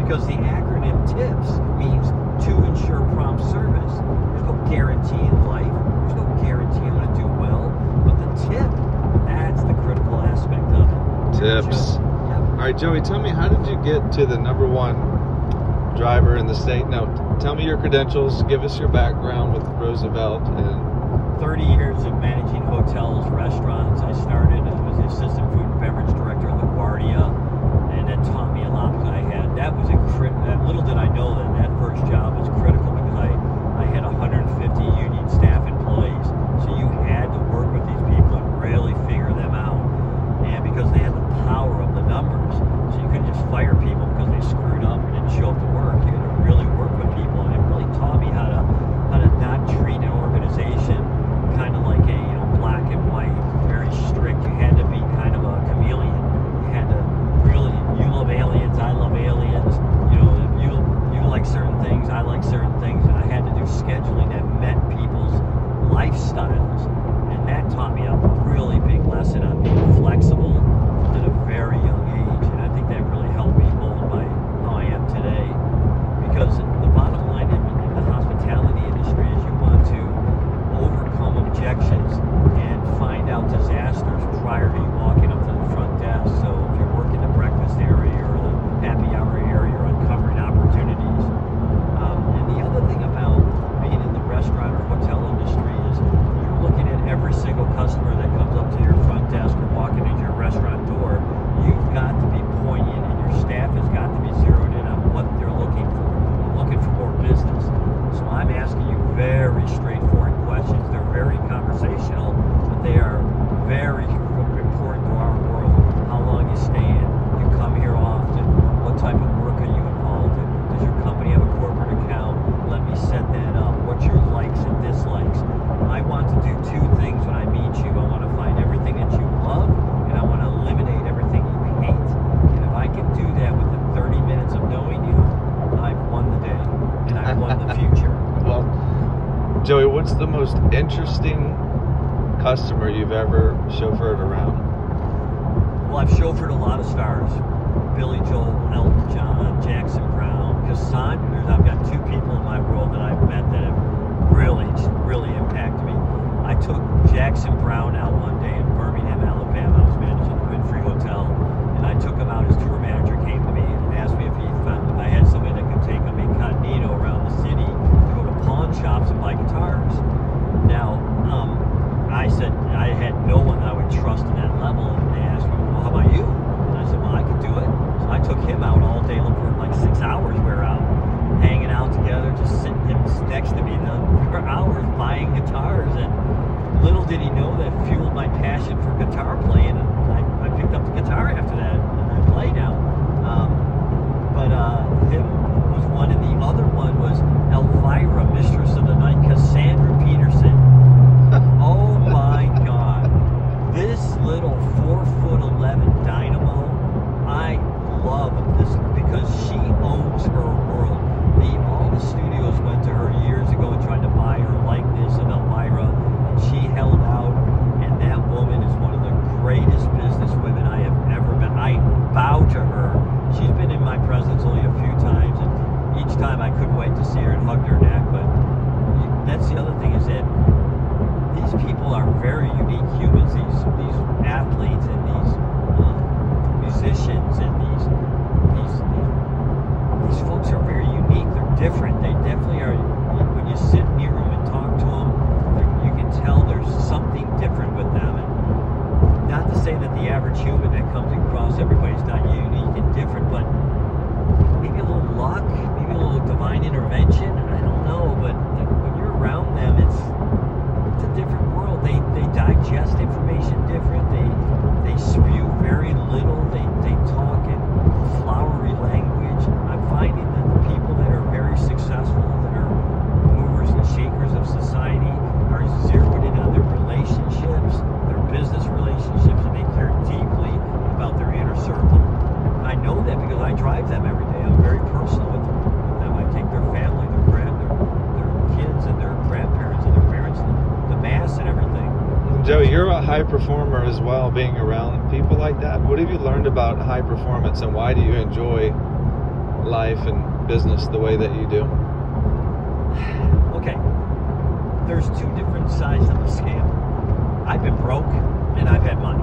because the acronym TIPS means to ensure prompt service. There's no guarantee in life. There's no guarantee I'm going to do well. But the tip, that's the critical aspect of it. Tips. Yep. All right, Joey, tell me, how did you get to the #1 driver in the state? Now, tell me your credentials. Give us your background with Roosevelt. And 30 years of managing hotels, restaurants. I started as the assistant food and beverage director of LaGuardia, and that taught me a lot because little did I know that first job was critical because I had 150 union staff employees. So you had to work with these people and really figure them out. And because they had the power of the numbers, so you couldn't just fire people because they screwed up or didn't show up to work. You had to really work with people, and it really taught me how to not treat an organization kind of like a black and white, very strict. You had to be kind of a chameleon. You had to really, you love aliens, I love aliens. You like certain things, I like certain things, and I had to do scheduling that met people's lifestyles, and that taught me a really big lesson on being flexible at a very young age, and I think that really helped me mold how I am today. Because the bottom line in the hospitality industry is you want to overcome objections and find out disasters prior to you walking up to the front desk. So if you're working the breakfast area or the happy hour area, you're uncovering opportunities. And the other thing about being in the restaurant or hotel industry is you're looking at every single customer that comes up to your front desk or walking into your restaurant door. You've got to be poignant, and your staff has got to be zeroed in on what they're looking for. They're looking for more business. So I'm asking you very straightforward questions. They're very conversational, but they are very important to our world. How long you staying? You come here often? What type of work are you involved in? Does your company have a corporate account? Let me set that up. What's your likes and dislikes? I want to do two things when I meet you. I want to find everything that you love, and I want to eliminate everything you hate. And if I can do that within 30 minutes of knowing you, I've won the day, and I've won the future. Well, Joey, what's the most interesting customer you've ever chauffeured around? Well, I've chauffeured a lot of stars. Billy Joel, Elton John, Jackson Brown, Cassandra. I've got two people in my world that I've met that have really impacted me. I took Jackson Brown out one day in Birmingham, Alabama. I was managing the Winfrey Hotel, and I took him out. His tour manager came to me and asked me if I had somebody that could take him incognito around the city to go to pawn shops and buy guitars. Now, I said I had no one that I would trust in that level, and they asked me, well, how about you? And I said, well, I could do it. So I took him out all day for like 6 hours. We were out hanging out together, just sitting next to me for hours buying guitars, and little did he know that fueled my passion for guitar playing, and I picked up the guitar after that, and I play now. But him was one, and the other one was Elvira, Mistress of the Night, Cassandra Peterson. Oh my God. This little 4'11" dynamo, I love this because she owns her world. All the studios went to her years ago and tried to buy her likeness of Elvira, and she held out, and that woman is one of the greatest business women I have ever met. I bow to her. She's been in my presence only a few times, and each time I couldn't wait to see her and hug her neck. But that's the other thing, is that these people are very unique humans. These athletes and these musicians and these folks are very unique. They're different. They definitely are. When you sit near them and talk to them, you can tell there's something different with them. And not to say that the average human that comes across everybody's not unique and different, but maybe a little luck, maybe a little divine intervention. I don't know, but when you're around them, it's a different world. They digest information different. They spew very little. They talk in flowery language. I'm finding that the people that are very successful, that are movers and shakers of society, are zeroed in on their relationships, their business relationships, and they care deeply about their inner circle. And I know that because I drive them every day. I'm very personal with them. I take their family, their kids, and their grandparents, and their parents, the mass and everything. Joey, you're a high performer as well, being around people like that. What have you learned about high performance, and why do you enjoy life and business the way that you do? Okay, there's two different sides of the scale. I've been broke and I've had money.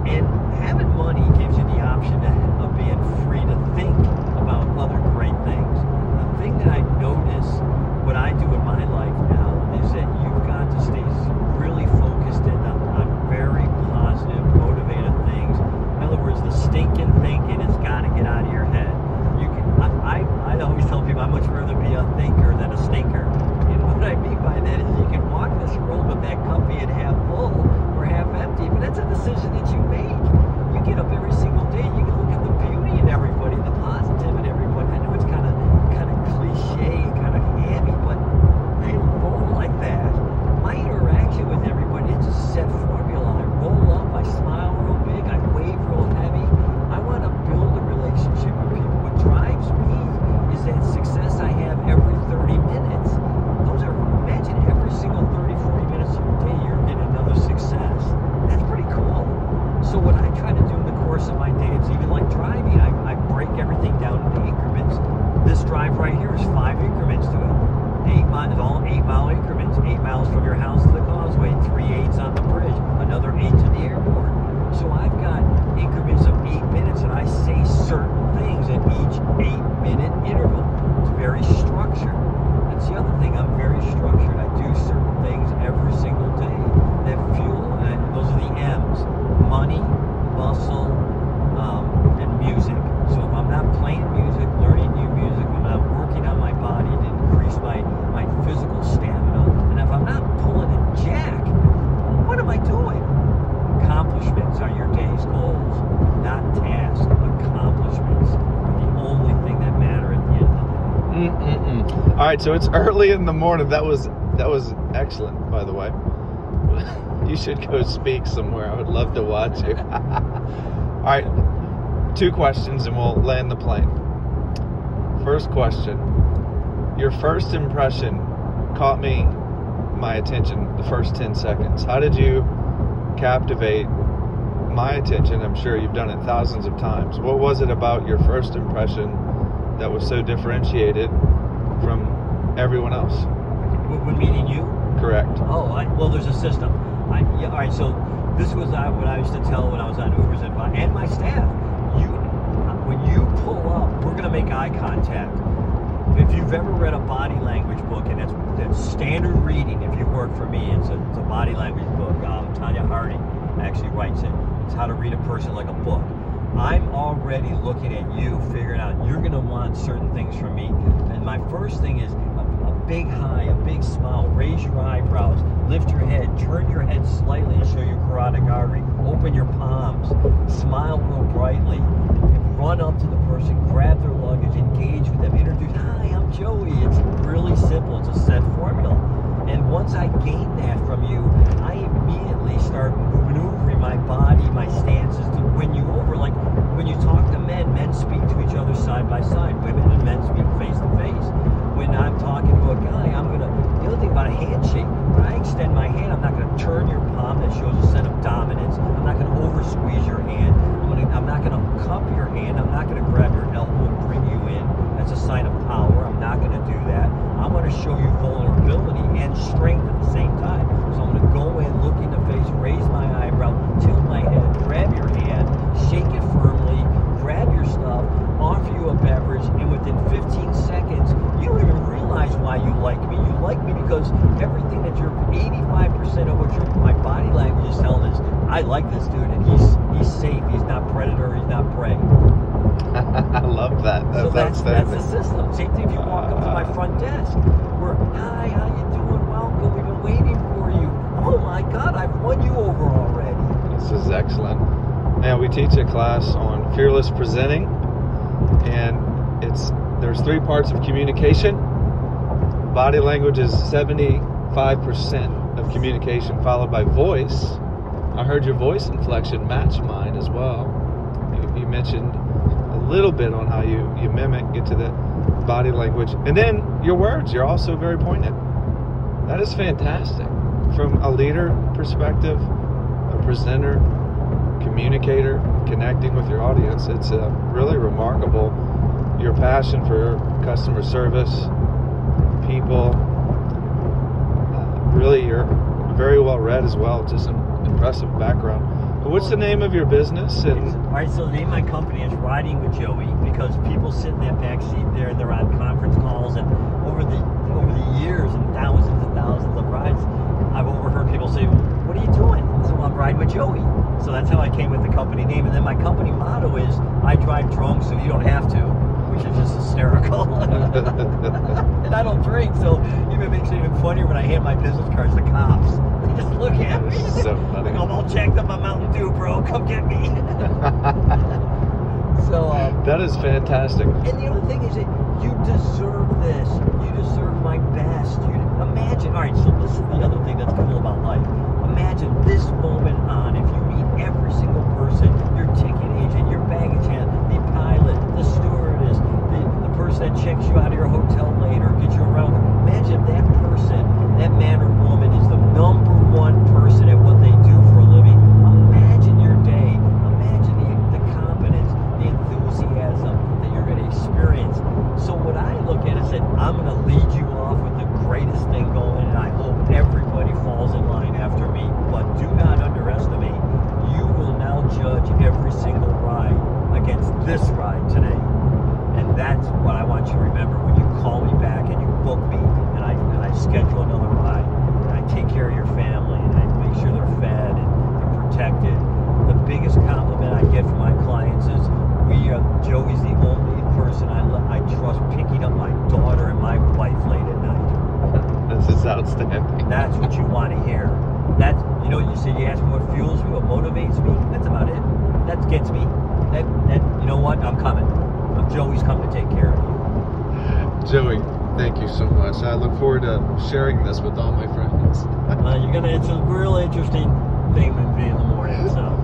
And having money gives you the option of being free to think about other great things. The thing that I've noticed, what I do in my life now, is that you've got to stay really focused in on very positive, motivated things. In other words, the stinking thinking has got to get out of your head. I always tell people I'd much rather be a thinker than a stinker. And what I mean by that is you can walk this world with that cup being half full or half empty, but that's a decision that you make. You get up every single day, you can look at the beauty in everybody, the positive in everybody. I know it's kind of cliche, kind of hammy, but I roll like that. My interaction with everybody, it's a set formula. I roll up, I smile real big, I wave real heavy. I want to build a relationship with people. What drives me is that success I have every 30 minutes. Imagine every single 30, 40 minutes of your day, you're getting another success. That's pretty cool. So what I try to do in the course of my day, it's even like driving. I break everything down into increments. This drive right here is 5 increments to it. 8 miles, all 8 mile increments. 8 miles from your house to the causeway, 3/8 on the bridge, another 8 to the airport. So I've got increments of 8 minutes, and I say certain things at each 8-minute interval. It's very structured. That's the other thing. I'm very structured. I do certain things every single day that fuel, and those are the M's: money, muscle, and music. So if I'm not playing music, learning new music, I'm not working on my body to increase my physical stamina, and if I'm not pulling a jack, what am I doing? Accomplishments are your day's goals, not tasks. Accomplishments are the only thing that matter at the end of the day. All right, so it's early in the morning. That was excellent, by the way. You should go speak somewhere. I would love to watch you. All right, 2 questions and we'll land the plane. First question. Your first impression caught my attention the first 10 seconds. How did you captivate my attention? I'm sure you've done it thousands of times. What was it about your first impression that was so differentiated from everyone else? When meeting you? Correct. Oh, well, there's a system. All right, so this was what I used to tell when I was on Ubers and my staff. When you pull up, we're going to make eye contact. If you've ever read a body language book, and that's standard reading, if you work for me, it's a body language book. Tanya Harding actually writes it. It's how to read a person like a book. I'm already looking at you, figuring out you're going to want certain things from me. And my first thing is a big high, a big smile. Raise your eyebrows, lift your head, turn your head slightly to show your carotid artery. Open your palms, smile real brightly. Run up to the person, grab their luggage, engage with them, introduce, hi, I'm Joey. It's really simple. It's a set formula. And once I gain that from you, I immediately start maneuvering my body, my stances to win you over. Like when you talk to men speak to each other side by side. Women and men speak face to face. When I'm talking to a guy, the other thing about a handshake, when I extend my hand, I'm not going to turn your palm. That shows a sense of dominance. I'm not going to over squeeze your hand. I'm not going to cup your hand. I'm not going to grab your elbow and bring you in. That's a sign of power. I'm not going to do that. I want to show you vulnerability and strength at the same time. So I'm going to go in, look in the face, raise my eyebrow, tilt my head, grab your hand, shake it firmly, grab your stuff, offer you a beverage, and within 15 seconds, you don't even realize why you like me. You like me because everything that 85% of what my body language is telling is, I like this dude, and he's safe. He's not predator. He's not prey. I love that. That's the system. Same thing if you walk up to my front desk. We're, hi, how you doing? Welcome. We've been waiting for you. Oh my God, I've won you over already. This is excellent. Now we teach a class on fearless presenting, and there's 3 parts of communication. Body language is 75% of communication, followed by voice. I heard your voice inflection match mine as well. You mentioned a little bit on how you mimic, get to the body language. And then your words, you're also very poignant. That is fantastic. From a leader perspective, a presenter, communicator, connecting with your audience, it's really remarkable. your passion for customer service, people. Really, you're very well read as well. Just an impressive background. What's the name of your business? All right, so the name of my company is Riding with Joey, because people sit in that back seat there and they're on conference calls, and over the years and thousands of rides, I've overheard people say, "What are you doing?" I said, "Well, I'm riding with Joey." So that's how I came with the company name. And then my company motto is, "I drive drunk so you don't have to," which is just hysterical. And I don't drink, so even makes it even funnier when I hand my business cards to cops. They just look at me. So funny. Like, I'm all jacked up on Mountain Dew, bro. Come get me. So that is fantastic. and the other thing is that you deserve this. You deserve my best. You imagine. All right, so this is the other thing that's cool about life. Imagine this moment on. If you meet every single person, your ticket agent, your baggage hand, the pilot, the stewardess, the person that checks you out of your hotel later, gets you around. Imagine if that person, that man or woman, is the number one person at what they do for a living. Imagine your day. Imagine the confidence, the enthusiasm that you're going to experience. So what I look at is that I'm going to lead you off with the greatest thing going, and I hope everybody falls in line after me. But do not underestimate. You will now judge every single ride against this ride today. And that's what I want you to remember when you call me back and you book me, and I schedule another ride, and I take care of your family, and I make sure they're fed and they're protected. The biggest compliment I get from my clients is, Joey's the only person I trust picking up my daughter and my wife late at night. This is outstanding. That's what you want to hear. That's, you said you asked me what fuels me, what motivates me. That's about it. That gets me. That you know what? I'm coming. Joey's coming to take care of you. Joey, thank you so much. I look forward to sharing this with all my friends. It's a real interesting thing to be in the morning. So.